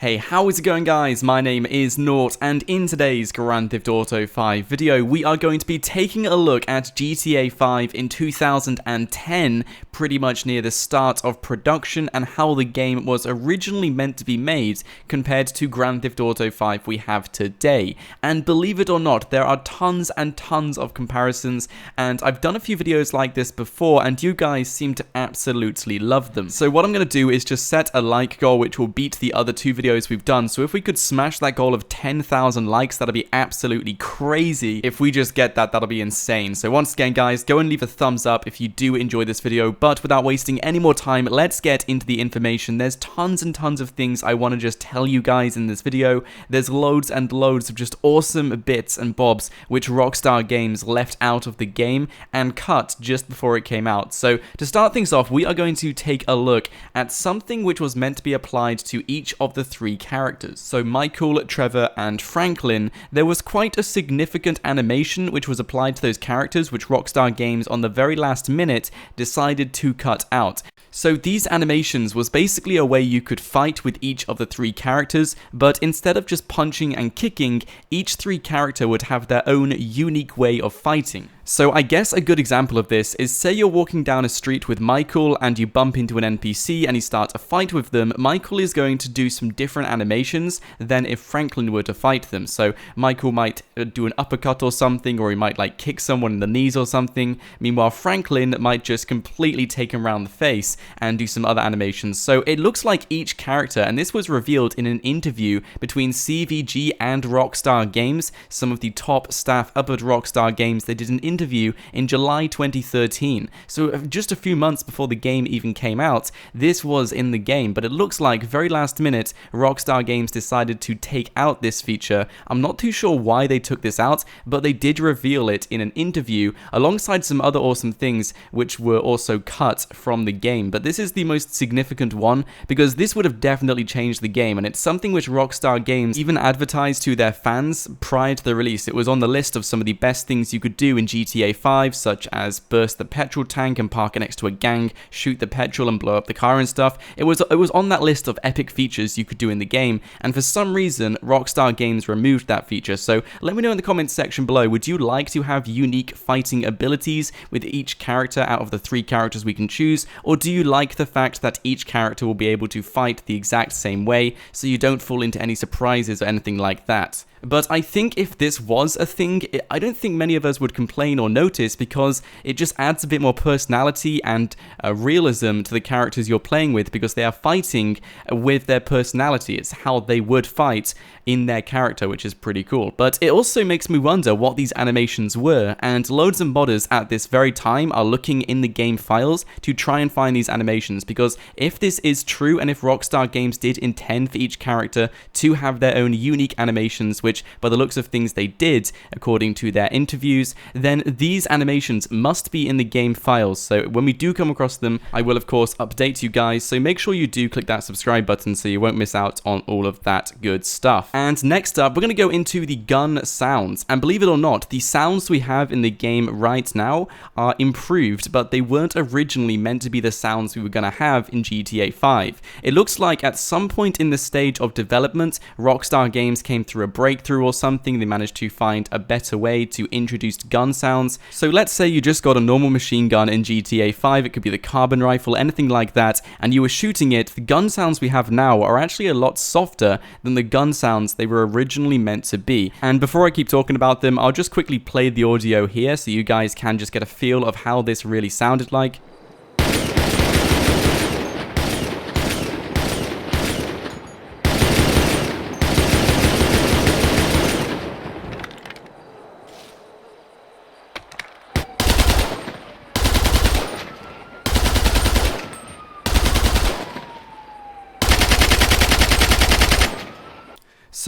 Hey, how is it going, guys? My name is Nort, and in today's Grand Theft Auto 5 video, we are going to be taking a look at GTA 5 in 2010, pretty much near the start of production, and how the game was originally meant to be made compared to Grand Theft Auto 5 we have today. And believe it or not, there are tons and tons of comparisons, and I've done a few videos like this before, and you guys seem to absolutely love them. So what I'm going to do is just set a like goal, which will beat the other two videos we've done. So if we could smash that goal of 10,000 likes, that'll be absolutely crazy. If we just get that, that'll be insane. So once again, guys, go and leave a thumbs up if you do enjoy this video. But without wasting any more time, let's get into the information. There's tons and tons of things I want to just tell you guys in this video. There's loads and loads of just awesome bits and bobs which Rockstar Games left out of the game and cut just before it came out. So to start things off, we are going to take a look at something which was meant to be applied to each of the three characters. So Michael, Trevor, and Franklin, there was quite a significant animation which was applied to those characters, which Rockstar Games on the very last minute decided to cut out. So these animations was basically a way you could fight with each of the three characters, but instead of just punching and kicking, each three character would have their own unique way of fighting. So I guess a good example of this is, say you're walking down a street with Michael and you bump into an NPC and you start a fight with them. Michael is going to do some different animations than if Franklin were to fight them. So Michael might do an uppercut or something, or he might like kick someone in the knees or something. Meanwhile, Franklin might just completely take him around the face and do some other animations. So it looks like each character, and this was revealed in an interview between CVG and Rockstar Games, some of the top staff up at Rockstar Games. They did an interview in July 2013, so just a few months before the game even came out. This was in the game, but it looks like very last minute Rockstar Games decided to take out this feature. I'm not too sure why they took this out, but they did reveal it in an interview alongside some other awesome things which were also cut from the game. But this is the most significant one because this would have definitely changed the game, and it's something which Rockstar Games even advertised to their fans prior to the release. It was on the list of some of the best things you could do in GTA 5, such as burst the petrol tank and park it next to a gang, shoot the petrol and blow up the car and stuff. It was on that list of epic features you could do in the game, and for some reason Rockstar Games removed that feature. So let me know in the comments section below, would you like to have unique fighting abilities with each character out of the three characters we can choose, or do you like the fact that each character will be able to fight the exact same way so you don't fall into any surprises or anything like that? But I think if this was a thing, I don't think many of us would complain or notice, because it just adds a bit more personality and realism to the characters you're playing with, because they are fighting with their personality. It's how they would fight in their character, which is pretty cool. But it also makes me wonder what these animations were, and loads of modders at this very time are looking in the game files to try and find these animations, because if this is true, and if Rockstar Games did intend for each character to have their own unique animations, which by the looks of things they did according to their interviews, then these animations must be in the game files. So when we do come across them, I will of course update you guys, so make sure you do click that subscribe button so you won't miss out on all of that good stuff. And next up, we're going to go into the gun sounds, and believe it or not, the sounds we have in the game right now are improved, but they weren't originally meant to be the sounds we were going to have in GTA 5. It looks like at some point in the stage of development, Rockstar Games came through a breakthrough or something. They managed to find a better way to introduce gun sounds. So let's say you just got a normal machine gun in GTA 5, it could be the carbon rifle, anything like that, and you were shooting it. The gun sounds we have now are actually a lot softer than the gun sounds they were originally meant to be. And before I keep talking about them, I'll just quickly play the audio here so you guys can just get a feel of how this really sounded like.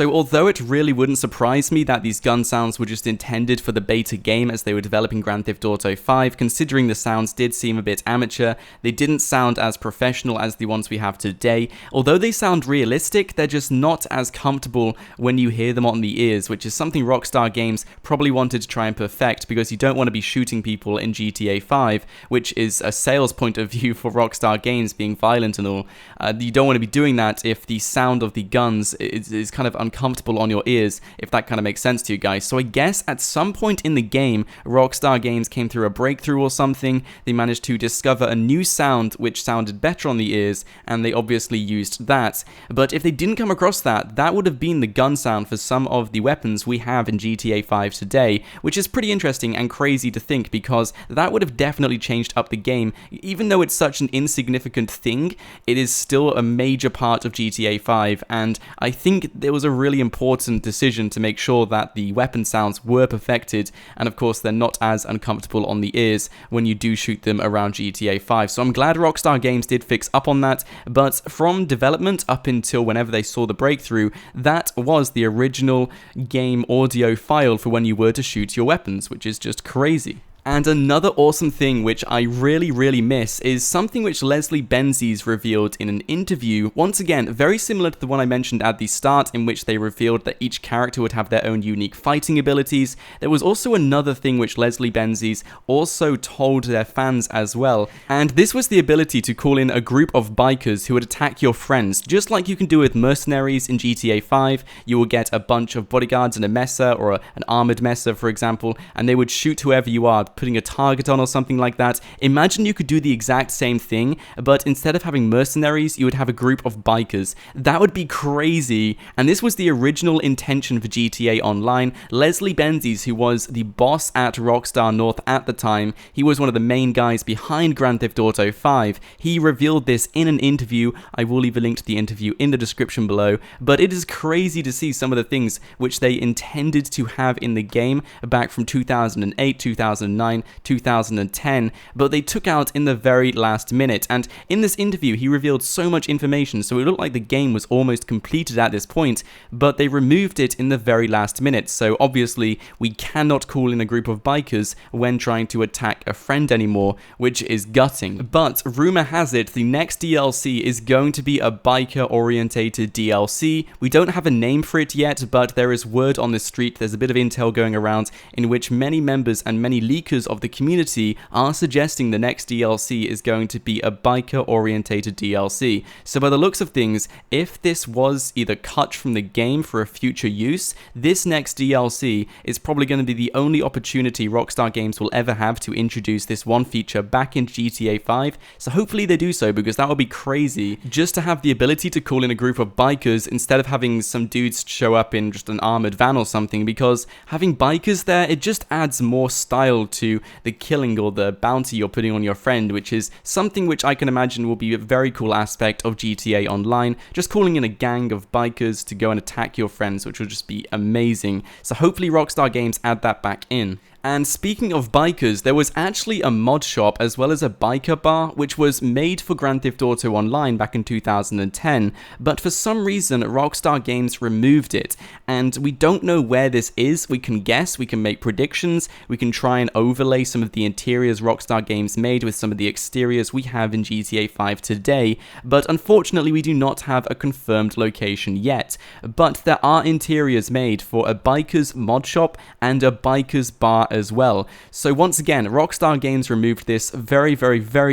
So although it really wouldn't surprise me that these gun sounds were just intended for the beta game as they were developing Grand Theft Auto 5, considering the sounds did seem a bit amateur, they didn't sound as professional as the ones we have today. Although they sound realistic, they're just not as comfortable when you hear them on the ears, which is something Rockstar Games probably wanted to try and perfect, because you don't want to be shooting people in GTA 5, which is a sales point of view for Rockstar Games, being violent and all. You don't want to be doing that if the sound of the guns is kind of uncomfortable on your ears, if that kind of makes sense to you guys. So I guess at some point in the game, Rockstar Games came through a breakthrough or something. They managed to discover a new sound which sounded better on the ears, and they obviously used that. But if they didn't come across that, that would have been the gun sound for some of the weapons we have in GTA 5 today, which is pretty interesting and crazy to think, because that would have definitely changed up the game. Even though it's such an insignificant thing, it is still a major part of GTA 5, and I think there was a really important decision to make sure that the weapon sounds were perfected, and of course they're not as uncomfortable on the ears when you do shoot them around GTA 5. So I'm glad Rockstar Games did fix up on that, but from development up until whenever they saw the breakthrough, that was the original game audio file for when you were to shoot your weapons, which is just crazy. And another awesome thing which I really miss is something which Leslie Benzies revealed in an interview, once again very similar to the one I mentioned at the start, in which they revealed that each character would have their own unique fighting abilities. There was also another thing which Leslie Benzies also told their fans as well, and this was the ability to call in a group of bikers who would attack your friends, just like you can do with mercenaries in GTA 5. You will get a bunch of bodyguards and a messer, or an armored messer for example, and they would shoot whoever you are, putting a target on or something like that. Imagine you could do the exact same thing, but instead of having mercenaries, you would have a group of bikers. That would be crazy, and this was the original intention for GTA Online. Leslie Benzies, who was the boss at Rockstar North at the time, he was one of the main guys behind Grand Theft Auto 5. He revealed this in an interview. I will leave a link to the interview in the description below, but it is crazy to see some of the things which they intended to have in the game back from 2008, 2009, 2010, but they took out in the very last minute. And in this interview, he revealed so much information, so it looked like the game was almost completed at this point, but they removed it in the very last minute. So obviously, we cannot call in a group of bikers when trying to attack a friend anymore, which is gutting. But rumor has it, the next DLC is going to be a biker-orientated DLC. We don't have a name for it yet, but there is word on the street, there's a bit of intel going around, in which many members and many leakers of the community are suggesting the next DLC is going to be a biker-orientated DLC. So by the looks of things, if this was either cut from the game for a future use, this next DLC is probably going to be the only opportunity Rockstar Games will ever have to introduce this one feature back in GTA 5. So hopefully they do so, because that would be crazy, just to have the ability to call in a group of bikers instead of having some dudes show up in just an armored van or something, because having bikers there, it just adds more style to the killing or the bounty you're putting on your friend, which is something which I can imagine will be a very cool aspect of GTA Online, just calling in a gang of bikers to go and attack your friends, which will just be amazing. So hopefully Rockstar Games add that back in. And speaking of bikers, there was actually a mod shop as well as a biker bar which was made for Grand Theft Auto Online back in 2010, but for some reason Rockstar Games removed it, and we don't know where this is. We can guess, we can make predictions, we can try and overlay some of the interiors Rockstar Games made with some of the exteriors we have in GTA 5 today, but unfortunately we do not have a confirmed location yet. But there are interiors made for a biker's mod shop and a biker's bar as well. So once again, Rockstar Games removed this very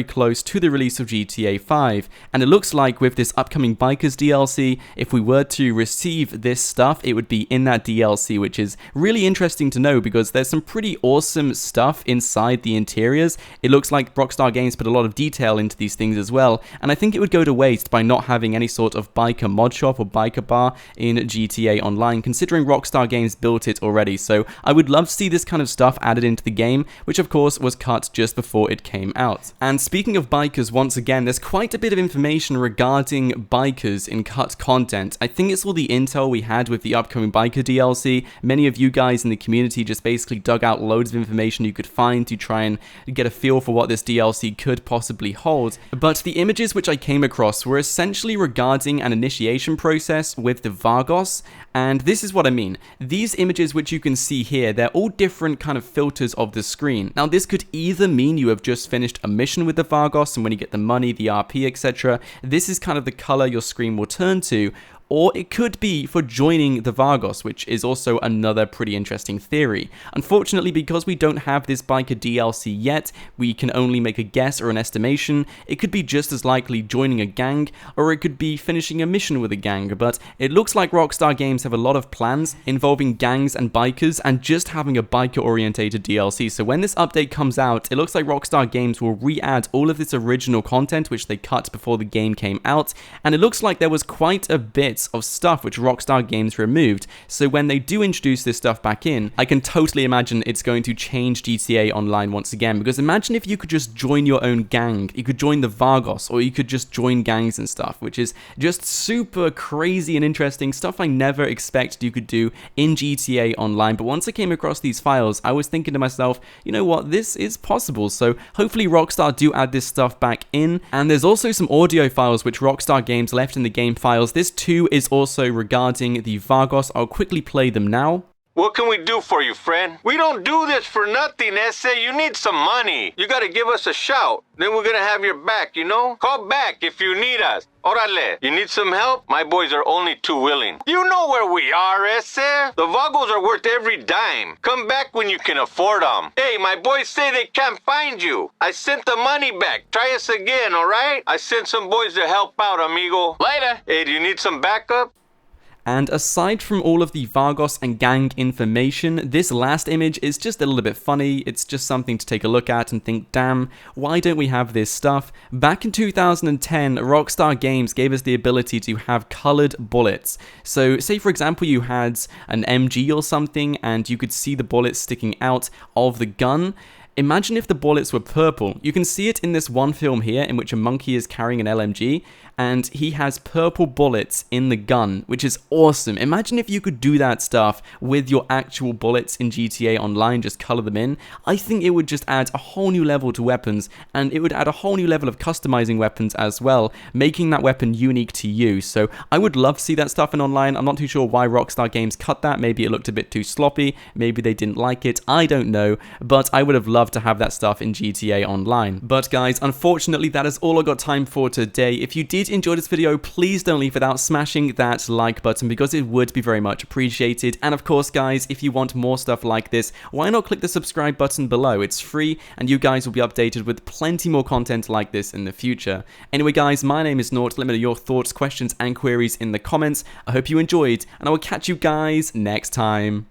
close to the release of GTA 5, and it looks like with this upcoming Bikers DLC, if we were to receive this stuff, it would be in that DLC, which is really interesting to know, because there's some pretty awesome stuff inside the interiors. It looks like Rockstar Games put a lot of detail into these things as well, and I think it would go to waste by not having any sort of biker mod shop or biker bar in GTA Online, considering Rockstar Games built it already. So I would love to see this kind of stuff added into the game, which of course was cut just before it came out. And speaking of bikers, once again, there's quite a bit of information regarding bikers in cut content. I think it's all the intel we had with the upcoming biker DLC. Many of you guys in the community just basically dug out loads of information you could find to try and get a feel for what this DLC could possibly hold. But the images which I came across were essentially regarding an initiation process with the Vargas, And this is what I mean. These images which you can see here, they're all different kind of filters of the screen. Now this could either mean you have just finished a mission with the Vargas, and when you get the money, the RP, etc., this is kind of the color your screen will turn to, or it could be for joining the Vargas, which is also another pretty interesting theory. Unfortunately, because we don't have this biker DLC yet, we can only make a guess or an estimation. It could be just as likely joining a gang, or it could be finishing a mission with a gang, but it looks like Rockstar Games have a lot of plans involving gangs and bikers, and just having a biker-orientated DLC. So when this update comes out, it looks like Rockstar Games will re-add all of this original content which they cut before the game came out, and it looks like there was quite a bit of stuff which Rockstar Games removed. So when they do introduce this stuff back in, I can totally imagine it's going to change GTA Online once again, because imagine if you could just join your own gang. You could join the Vargas, or you could just join gangs and stuff, which is just super crazy and interesting stuff I never expected you could do in GTA Online. But once I came across these files, I was thinking to myself, you know what, this is possible. So hopefully Rockstar do add this stuff back in. And there's also some audio files which Rockstar Games left in the game files. This too is also regarding the Vargas. I'll quickly play them now. What can we do for you, friend? We don't do this for nothing, Ese. You need some money. You gotta give us a shout. Then we're gonna have your back, you know? Call back if you need us. Orale, you need some help? My boys are only too willing. You know where we are, Ese. The Vagos are worth every dime. Come back when you can afford them. Hey, my boys say they can't find you. I sent the money back. Try us again, alright? I sent some boys to help out, amigo. Later. Hey, do you need some backup? And aside from all of the Vargas and gang information, this last image is just a little bit funny. It's just something to take a look at and think, damn, why don't we have this stuff? Back in 2010, Rockstar Games gave us the ability to have colored bullets. So say for example you had an MG or something and you could see the bullets sticking out of the gun. Imagine if the bullets were purple. You can see it in this one film here in which a monkey is carrying an LMG and he has purple bullets in the gun, which is awesome. Imagine if you could do that stuff with your actual bullets in GTA Online, just color them in. I think it would just add a whole new level to weapons, and it would add a whole new level of customizing weapons as well, making that weapon unique to you. So I would love to see that stuff in Online. I'm not too sure why Rockstar Games cut that. Maybe it looked a bit too sloppy. Maybe they didn't like it. I don't know, but I would have loved to have that stuff in GTA Online. But guys, unfortunately, that is all I got time for today. If you did enjoy this video, please don't leave without smashing that like button, because it would be very much appreciated. And of course, guys, if you want more stuff like this, why not click the subscribe button below? It's free, and you guys will be updated with plenty more content like this in the future. Anyway, guys, my name is Nort. Let me know your thoughts, questions, and queries in the comments. I hope you enjoyed, and I will catch you guys next time.